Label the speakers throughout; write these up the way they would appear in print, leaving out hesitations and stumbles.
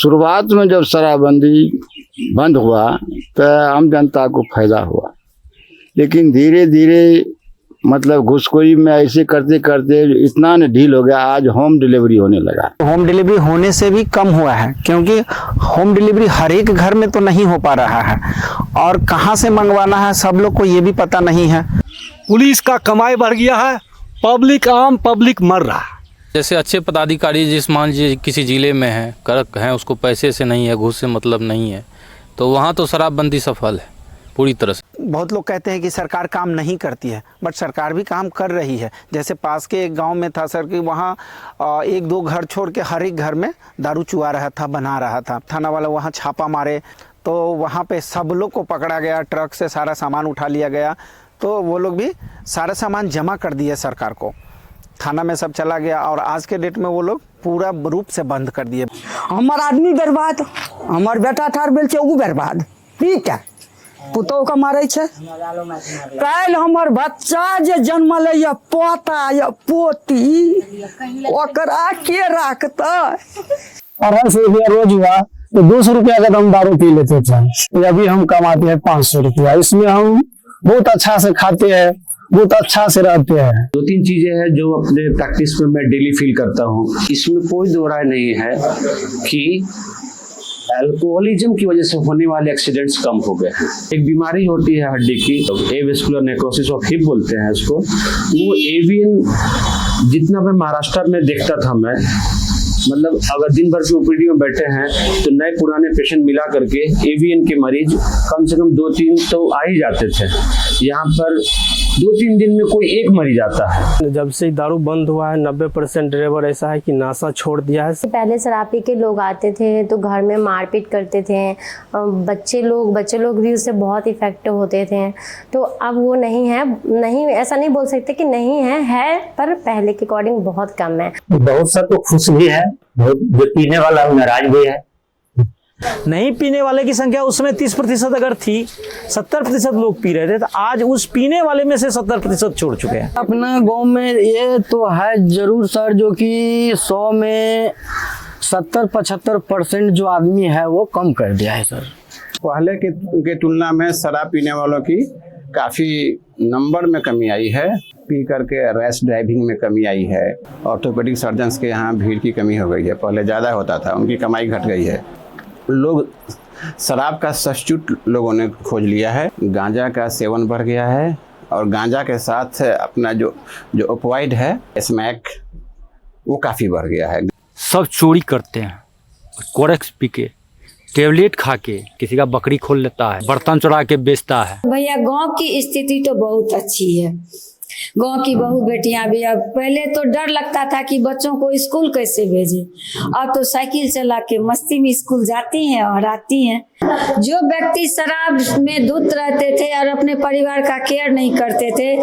Speaker 1: शुरुआत में जब शराबबंदी बंद हुआ तो आम जनता को फायदा हुआ, लेकिन धीरे धीरे मतलब घुसखोरी में ऐसे करते करते इतना न ढील हो गया, आज होम डिलीवरी होने लगा।
Speaker 2: होम डिलीवरी होने से भी कम हुआ है, क्योंकि होम डिलीवरी हर एक घर में तो नहीं हो पा रहा है और कहां से मंगवाना है सब लोग को ये भी पता नहीं है।
Speaker 3: पुलिस का कमाई बढ़ गया है, पब्लिक मर रहा है।
Speaker 4: जैसे अच्छे पदाधिकारी जिस मान लीजिए किसी ज़िले में हैं, करक हैं, उसको पैसे से नहीं है, घूस से मतलब नहीं है, तो वहाँ तो शराबबंदी सफल है पूरी तरह से।
Speaker 2: बहुत लोग कहते हैं कि सरकार काम नहीं करती है, बट सरकार भी काम कर रही है। जैसे पास के एक गांव में था सर कि वहाँ एक दो घर छोड़ के हर एक घर में दारू चुआ रहा था, बना रहा था। थाना वाला वहाँ छापा मारे तो वहाँ पे सब लोग को पकड़ा गया, ट्रक से सारा सामान उठा लिया गया, तो वो लोग भी सारा सामान जमा कर दिए सरकार को, थाना में सब चला गया और आज के डेट में वो लोग पूरा रूप से बंद कर दिए।
Speaker 5: हमार आदमी बर्बाद, हमार बेटा ठार बेल छै उ बर्बाद, ठीक है, पुतौ के मारे छै। काल्हि हमर बच्चा जे जन्मले या पोता या पोती ओकरा के राखता।
Speaker 6: 250 रुपया रोज हुआ तो 200 रुपया का हम दारू पी लेते थे, अभी हम कमाते हैं 500 रुपया। इसमें हम बहुत अच्छा से खाते हैं, बहुत अच्छा से रहते हैं।
Speaker 7: 2-3 चीजें हैं जो अपने प्रैक्टिस में मैं डेली फील करता हूँ, इसमें कोई दो राय नहीं है कि अल्कोहलिज्म की वजह से होने वाले एक्सीडेंट्स कम हो गए हैं। एक बीमारी होती है हड्डी की, एविस्कुलर नेक्रोसिस ऑफ हिप बोलते हैं इसको। वो एवियन जितना मैं महाराष्ट्र में देखता था, मैं मतलब अगर दिन भर की ओपीडी में बैठे हैं तो नए पुराने पेशेंट मिला करके एवियन के मरीज कम से कम 2-3 तो आ ही जाते थे। यहाँ पर 2-3 दिन में कोई एक मरीज आता है।
Speaker 6: जब से दारू बंद हुआ है 90% ड्राइवर ऐसा है कि नशा छोड़ दिया है।
Speaker 8: पहले शराब पी के लोग आते थे तो घर में मारपीट करते थे, बच्चे लोग भी उससे बहुत इफेक्टिव होते थे। तो अब वो नहीं है, नहीं ऐसा नहीं बोल सकते कि नहीं है पर पहले के अकॉर्डिंग बहुत कम है।
Speaker 9: बहुत सा तो खुश भी है, जो पीने वाला नाराज भी है।
Speaker 3: नहीं पीने वाले की संख्या उसमें 30% अगर थी, 70% लोग पी रहे थे, तो आज उस पीने वाले में से 70% छोड़ चुके हैं।
Speaker 5: अपना गांव में ये तो है जरूर सर, जो कि 100 में 70-75% जो आदमी है वो कम कर दिया है सर।
Speaker 1: पहले के तुलना में शराब पीने वालों की काफ़ी नंबर में कमी आई है, पी करके रैश ड्राइविंग में कमी आई है, ऑर्थोपेडिक सर्जन्स के यहाँ भीड़ की कमी हो गई है, पहले ज़्यादा होता था, उनकी कमाई घट गई है। लोग शराब का सब्स्टिट्यूट लोगों ने खोज लिया है, गांजा का सेवन बढ़ गया है और गांजा के साथ अपना जो ओपियोइड है स्मैक, वो काफ़ी बढ़ गया है।
Speaker 4: सब चोरी करते हैं, कोरेक्स पी के, टेबलेट खा के, किसी का बकरी खोल लेता है, बर्तन चुरा के बेचता है।
Speaker 10: भैया गांव की स्थिति तो बहुत अच्छी है, गांव की बहू बेटियां भी। अब पहले तो डर लगता था कि बच्चों को स्कूल कैसे भेजें, अब तो साइकिल चला के मस्ती में स्कूल जाती हैं और आती हैं। जो व्यक्ति शराब में धुत रहते थे और अपने परिवार का केयर नहीं करते थे,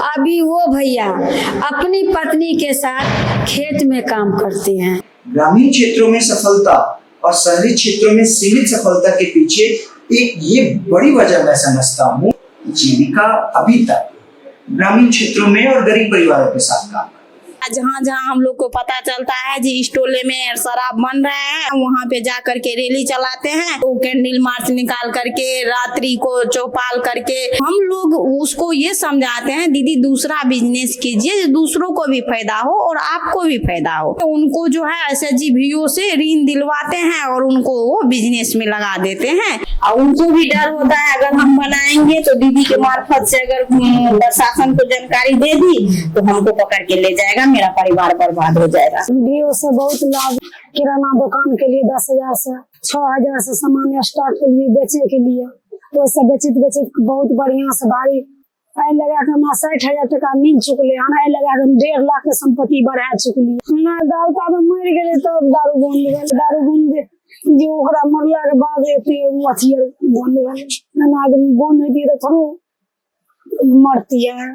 Speaker 10: अभी वो भैया अपनी पत्नी के साथ खेत में काम करते हैं।
Speaker 11: ग्रामीण क्षेत्रों में सफलता और शहरी क्षेत्रों में सीमित सफलता के पीछे एक ये बड़ी वजह मैं समझता हूँ, जीविका अभी तक ग्रामीण क्षेत्रों में और गरीब परिवारों के साथ काम।
Speaker 10: जहाँ जहाँ हम लोग को पता चलता है जी इस टोले में शराब बन रहा है, वहाँ पे जा करके रैली चलाते हैं, तो कैंडल मार्च निकाल करके रात्रि को चौपाल करके हम लोग उसको ये समझाते हैं, दीदी दूसरा बिजनेस कीजिए, दूसरों को भी फायदा हो और आपको भी फायदा हो। तो उनको जो है SHGVO से ऋण दिलवाते हैं और उनको वो बिजनेस में लगा देते हैं। और उनको भी डर होता है अगर हम बनाएंगे तो दीदी के मार्फत से अगर प्रशासन को जानकारी दे दी तो हमको पकड़ के ले जाएगा, मेरा परिवार बर्बाद हो जाएगा।
Speaker 5: वीडियो से बहुत लाभ, किराना दुकान के लिए 10,000 से 6,000 से सामान स्टार्ट के लिए बेचे के लिए, वैसे बेचित बहुत बढ़िया से भारी लगा के 60,000 टका मिल चुकले, लगा के 1.5 लाख के संपत्ति बढ़ा चुकली। दारू मर गए तब दारू बंद जो ओकरा मरला के बाद अथी बंद गए, आदमी बंद होती है थोड़ा मरती है।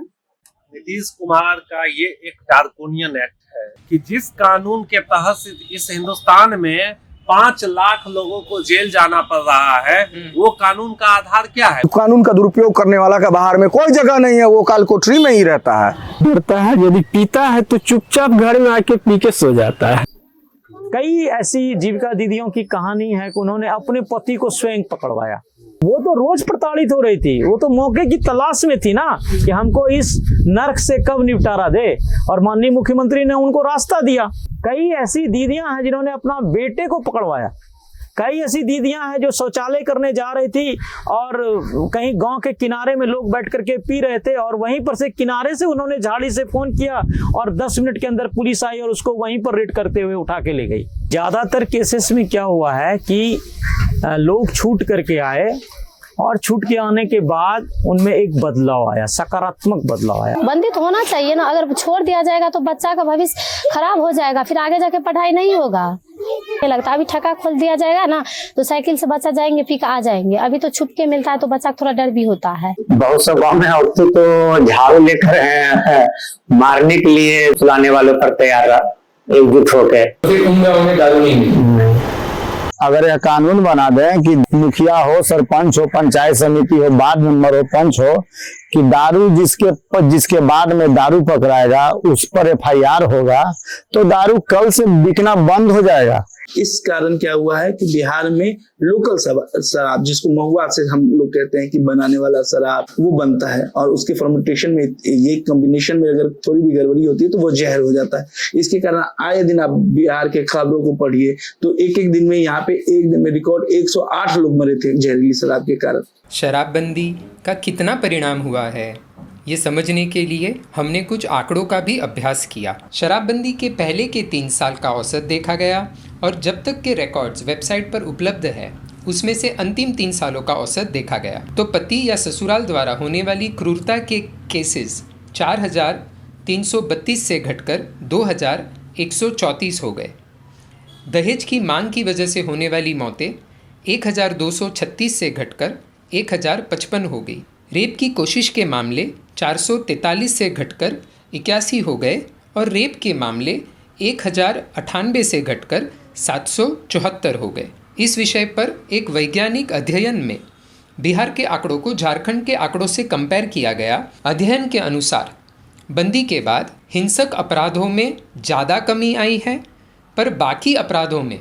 Speaker 3: नीतीश कुमार का ये एक डार्कोनियन एक्ट है कि जिस कानून के तहत इस हिंदुस्तान में 5 लाख लोगों को जेल जाना पड़ रहा है, वो कानून का आधार क्या है?
Speaker 2: कानून का दुरुपयोग करने वाला का बाहर में कोई जगह नहीं है, वो काल कोठरी में ही रहता है।
Speaker 6: डरता है, यदि पीता है तो चुपचाप घर में आके पी के सो जाता है।
Speaker 9: कई ऐसी जीविका दीदियों की कहानी है कि उन्होंने अपने पति को स्वयं पकड़वाया। वो तो रोज प्रताड़ित हो रही थी, वो तो मौके की तलाश में थी ना कि हमको इस नर्क से कब निपटारा दे, और माननीय मुख्यमंत्री ने उनको रास्ता दिया। कई ऐसी दीदियां हैं जिन्होंने अपना बेटे को पकड़वाया। कई ऐसी दीदियां हैं जो शौचालय करने जा रही थी और कहीं गांव के किनारे में लोग बैठ करके पी रहे थे, और वहीं पर से किनारे से उन्होंने झाड़ी से फोन किया और 10 मिनट के अंदर पुलिस आई और उसको वहीं पर रेड करते हुए उठा के ले गई। ज्यादातर केसेस में क्या हुआ है कि लोग छूट करके आए और छूट के आने के बाद उनमें एक बदलाव आया, सकारात्मक बदलाव आया।
Speaker 8: बंदी तो होना चाहिए ना, अगर छोड़ दिया जाएगा तो बच्चा का भविष्य खराब हो जाएगा, फिर आगे जाके पढ़ाई नहीं होगा। लगता अभी ठका खोल दिया जाएगा ना तो साइकिल से बच्चा जाएंगे फिर आ जाएंगे, अभी तो छुप के मिलता है तो बच्चा को थोड़ा डर भी होता है।
Speaker 9: बहुत से गाँव में औरतें तो झाड़ू लेकर मारने के लिए सुलाने वालों पर तैयार एकजुट होकर।
Speaker 6: अगर यह कानून बना दें कि मुखिया हो, सरपंच हो, पंचायत समिति हो, वार्ड मेंबर हो, पंच हो, कि दारू जिसके बाद में दारू पकड़ाएगा उस पर FIR होगा, तो दारू कल से बिकना बंद हो जाएगा।
Speaker 12: इस कारण क्या हुआ है कि बिहार में लोकल शराब, जिसको महुआ से हम लोग कहते हैं कि बनाने वाला शराब, वो बनता है और उसके फर्मेंटेशन में ये कॉम्बिनेशन में अगर थोड़ी भी गड़बड़ी होती है तो वो जहर हो जाता है। इसके कारण आए दिन आप बिहार के खबरों को पढ़िए तो एक एक दिन में यहाँ पे एक दिन में रिकॉर्ड 108 लोग मरे थे जहरीली शराब के कारण।
Speaker 13: शराबबंदी का कितना परिणाम हुआ है ये समझने के लिए हमने कुछ आंकड़ों का भी अभ्यास किया। शराबबंदी के पहले के 3 साल का औसत देखा गया और जब तक के रिकॉर्ड्स वेबसाइट पर उपलब्ध है उसमें से अंतिम 3 सालों का औसत देखा गया तो पति या ससुराल द्वारा होने वाली क्रूरता के केसेस 4,332 से घटकर 2,134 हो गए। दहेज की मांग की वजह से होने वाली मौतें 1,236 से घटकर 1,055 हो गई। रेप की कोशिश के मामले 443 से घटकर 81 हो गए और रेप के मामले 1,098 से घटकर 774 हो गए। इस विषय पर एक वैज्ञानिक अध्ययन में बिहार के आंकड़ों को झारखंड के आंकड़ों से कंपेयर किया गया। अध्ययन के अनुसार बंदी के बाद हिंसक अपराधों में ज़्यादा कमी आई है, पर बाकी अपराधों में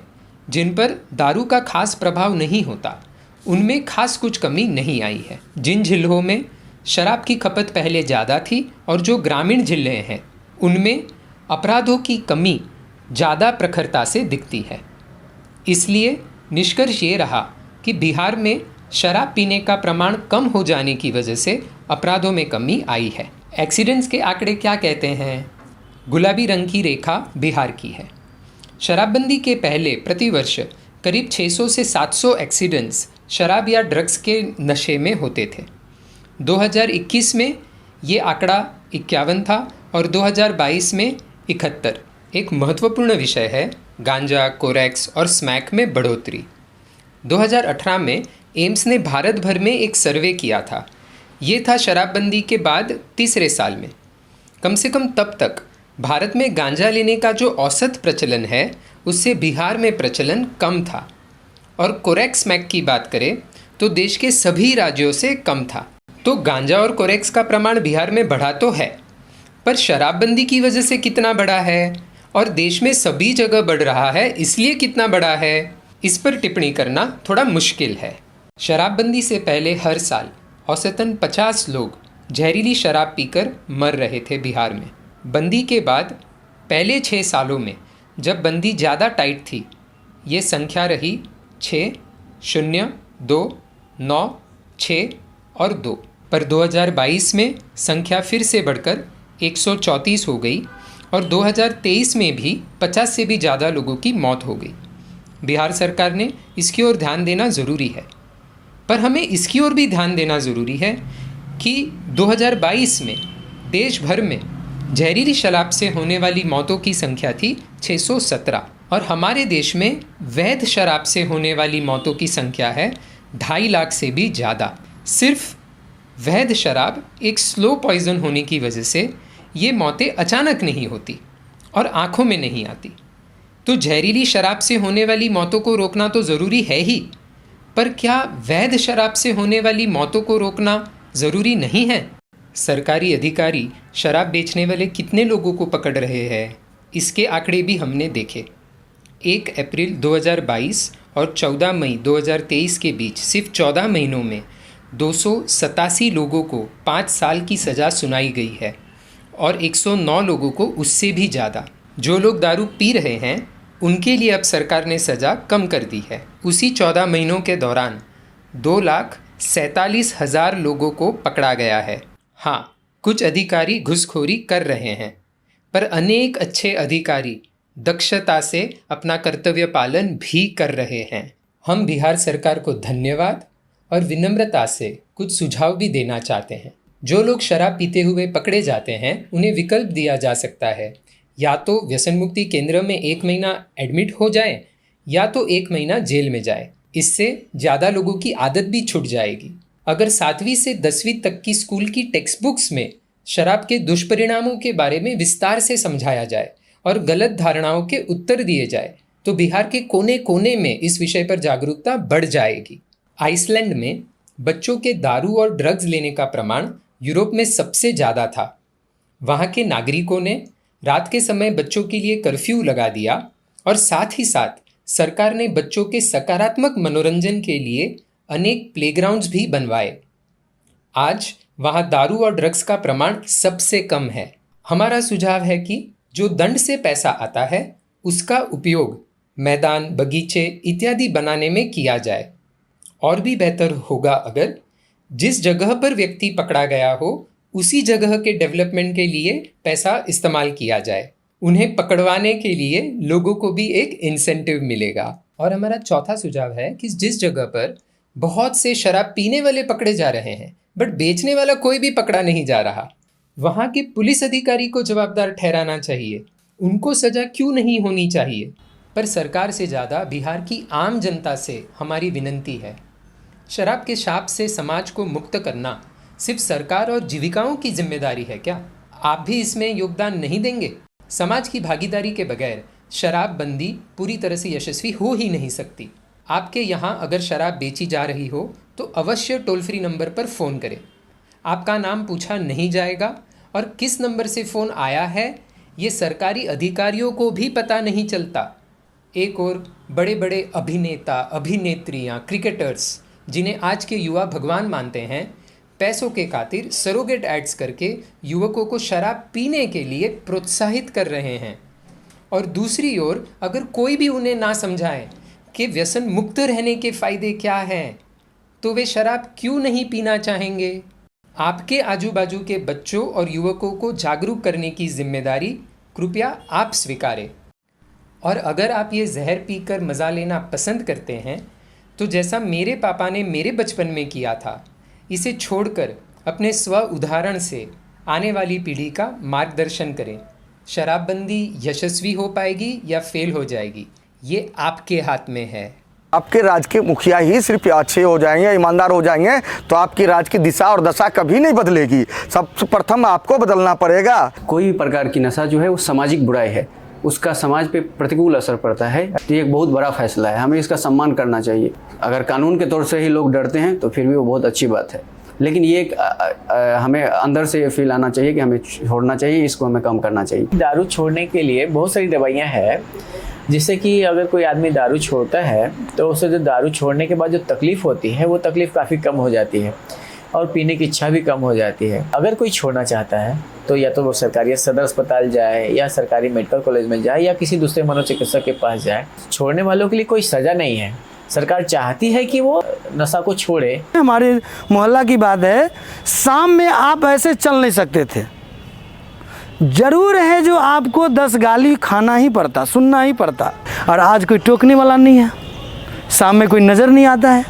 Speaker 13: जिन पर दारू का खास प्रभाव नहीं होता उनमें खास कुछ कमी नहीं आई है। जिन जिलों में शराब की खपत पहले ज़्यादा थी और जो ग्रामीण जिले हैं उनमें अपराधों की कमी ज़्यादा प्रखरता से दिखती है। इसलिए निष्कर्ष ये रहा कि बिहार में शराब पीने का प्रमाण कम हो जाने की वजह से अपराधों में कमी आई है। एक्सीडेंट्स के आंकड़े क्या कहते हैं? गुलाबी रंग की रेखा बिहार की है। शराबबंदी के पहले प्रतिवर्ष करीब 600 से 700 एक्सीडेंट्स शराब या ड्रग्स के नशे में होते थे। 2021 में ये आंकड़ा 51 था और 2022 में 71। एक महत्वपूर्ण विषय है गांजा, कोरेक्स और स्मैक में बढ़ोतरी। 2018 में एम्स ने भारत भर में एक सर्वे किया था। ये था शराबबंदी के बाद तीसरे साल में। कम से कम तब तक भारत में गांजा लेने का जो औसत प्रचलन है उससे बिहार में प्रचलन कम था और कोरेक्स स्मैक की बात करें तो देश के सभी राज्यों से कम था। तो गांजा और कोरेक्स का प्रमाण बिहार में बढ़ा तो है, पर शराबबंदी की वजह से कितना बढ़ा है और देश में सभी जगह बढ़ रहा है इसलिए कितना बढ़ा है, इस पर टिप्पणी करना थोड़ा मुश्किल है। शराबबंदी से पहले हर साल औसतन 50 लोग जहरीली शराब पीकर मर रहे थे बिहार में। बंदी के बाद पहले 6 सालों में जब बंदी ज़्यादा टाइट थी ये संख्या रही 6, 0, 2, 9, 6 और 2, पर 2022 में संख्या फिर से बढ़कर 134 हो गई और 2023 में भी 50 से भी ज़्यादा लोगों की मौत हो गई। बिहार सरकार ने इसकी ओर ध्यान देना ज़रूरी है, पर हमें इसकी ओर भी ध्यान देना ज़रूरी है कि 2022 में देश भर में जहरीली शराब से होने वाली मौतों की संख्या थी 617 और हमारे देश में वैध शराब से होने वाली मौतों की संख्या है 2.5 लाख से भी ज़्यादा। सिर्फ वैध शराब एक स्लो पॉइजन होने की वजह से ये मौतें अचानक नहीं होती और आँखों में नहीं आती। तो जहरीली शराब से होने वाली मौतों को रोकना तो ज़रूरी है ही, पर क्या वैध शराब से होने वाली मौतों को रोकना ज़रूरी नहीं है? सरकारी अधिकारी शराब बेचने वाले कितने लोगों को पकड़ रहे हैं इसके आंकड़े भी हमने देखे। 1 अप्रैल 2022 और 14 मई 2023 के बीच सिर्फ 14 महीनों में 287 लोगों को 5 साल की सज़ा सुनाई गई है और 109 लोगों को उससे भी ज़्यादा। जो लोग दारू पी रहे हैं उनके लिए अब सरकार ने सज़ा कम कर दी है। उसी 14 महीनों के दौरान 2,47,000 लोगों को पकड़ा गया है। हाँ, कुछ अधिकारी घूसखोरी कर रहे हैं, पर अनेक अच्छे अधिकारी दक्षता से अपना कर्तव्य पालन भी कर रहे हैं। हम बिहार सरकार को धन्यवाद और विनम्रता से कुछ सुझाव भी देना चाहते हैं। जो लोग शराब पीते हुए पकड़े जाते हैं उन्हें विकल्प दिया जा सकता है, या तो व्यसन मुक्ति केंद्र में 1 महीना एडमिट हो जाए या तो 1 महीना जेल में जाए। इससे ज़्यादा लोगों की आदत भी छूट जाएगी। अगर 7वीं से 10वीं तक की स्कूल की टेक्स्ट बुक्स में शराब के दुष्परिणामों के बारे में विस्तार से समझाया जाए और गलत धारणाओं के उत्तर दिए जाए तो बिहार के कोने कोने में इस विषय पर जागरूकता बढ़ जाएगी। आइसलैंड में बच्चों के दारू और ड्रग्स लेने का प्रमाण यूरोप में सबसे ज़्यादा था। वहाँ के नागरिकों ने रात के समय बच्चों के लिए कर्फ्यू लगा दिया और साथ ही साथ सरकार ने बच्चों के सकारात्मक मनोरंजन के लिए अनेक प्लेग्राउंड्स भी बनवाए। आज वहाँ दारू और ड्रग्स का प्रमाण सबसे कम है। हमारा सुझाव है कि जो दंड से पैसा आता है उसका उपयोग मैदान, बगीचे इत्यादि बनाने में किया जाए। और भी बेहतर होगा अगर जिस जगह पर व्यक्ति पकड़ा गया हो उसी जगह के डेवलपमेंट के लिए पैसा इस्तेमाल किया जाए। उन्हें पकड़वाने के लिए लोगों को भी एक इंसेंटिव मिलेगा। और हमारा चौथा सुझाव है कि जिस जगह पर बहुत से शराब पीने वाले पकड़े जा रहे हैं बट बेचने वाला कोई भी पकड़ा नहीं जा रहा, वहाँ के पुलिस अधिकारी को जवाबदार ठहराना चाहिए। उनको सज़ा क्यों नहीं होनी चाहिए? पर सरकार से ज़्यादा बिहार की आम जनता से हमारी विनती है, शराब के शाप से समाज को मुक्त करना सिर्फ सरकार और जीविकाओं की जिम्मेदारी है क्या? आप भी इसमें योगदान नहीं देंगे? समाज की भागीदारी के बगैर शराबबंदी पूरी तरह से यशस्वी हो ही नहीं सकती। आपके यहाँ अगर शराब बेची जा रही हो तो अवश्य टोल फ्री नंबर पर फ़ोन करें। आपका नाम पूछा नहीं जाएगा और किस नंबर से फ़ोन आया है ये सरकारी अधिकारियों को भी पता नहीं चलता। एक और बड़े बड़े अभिनेता, अभिनेत्रियाँ, क्रिकेटर्स जिन्हें आज के युवा भगवान मानते हैं, पैसों के खातिर सरोगेट एड्स करके युवकों को शराब पीने के लिए प्रोत्साहित कर रहे हैं। और दूसरी ओर अगर कोई भी उन्हें ना समझाए कि व्यसन मुक्त रहने के फ़ायदे क्या हैं तो वे शराब क्यों नहीं पीना चाहेंगे? आपके आजू बाजू के बच्चों और युवकों को जागरूक करने की जिम्मेदारी कृपया आप स्वीकारें। और अगर आप ये जहर पीकर मज़ा लेना पसंद करते हैं तो जैसा मेरे पापा ने मेरे बचपन में किया था, इसे छोड़कर अपने स्व उदाहरण से आने वाली पीढ़ी का मार्गदर्शन करें। शराबबंदी यशस्वी हो पाएगी या फेल हो जाएगी, ये आपके हाथ में है।
Speaker 6: आपके राज्य के मुखिया ही सिर्फ अच्छे हो जाएंगे, ईमानदार हो जाएंगे तो आपकी राज्य की दिशा और दशा कभी नहीं बदलेगी। सबसे प्रथम आपको बदलना पड़ेगा।
Speaker 14: कोई भी प्रकार की नशा जो है वो सामाजिक बुराई है, उसका समाज पे प्रतिकूल असर पड़ता है। ये एक बहुत बड़ा फैसला है, हमें इसका सम्मान करना चाहिए। अगर कानून के तौर से ही लोग डरते हैं तो फिर भी वो बहुत अच्छी बात है, लेकिन ये हमें अंदर से फील आना चाहिए कि हमें छोड़ना चाहिए, इसको हमें कम करना चाहिए।
Speaker 9: दारू छोड़ने के लिए बहुत सारी दवाइयाँ हैं, जिससे कि अगर कोई आदमी दारू छोड़ता है तो उसे जो दारू छोड़ने के बाद जो तकलीफ़ होती है वो तकलीफ़ काफ़ी कम हो जाती है और पीने की इच्छा भी कम हो जाती है। अगर कोई छोड़ना चाहता है तो या तो वो सरकारी सदर अस्पताल जाए या सरकारी मेडिकल कॉलेज में जाए या किसी दूसरे मनोचिकित्सक के पास जाए। छोड़ने वालों के लिए कोई सज़ा नहीं है, सरकार चाहती है कि वो नशा को छोड़े।
Speaker 6: हमारे मोहल्ला की बात है, शाम में आप ऐसे चल नहीं सकते थे। जरूर है जो आपको 10 गाली खाना ही पड़ता, सुनना ही पड़ता, और आज कोई टोकने वाला नहीं है। शाम में कोई नज़र नहीं आता है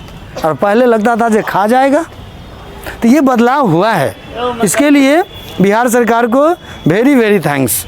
Speaker 6: और पहले लगता था जो खा जाएगा। तो ये बदलाव हुआ है, इसके लिए बिहार सरकार को वेरी वेरी थैंक्स।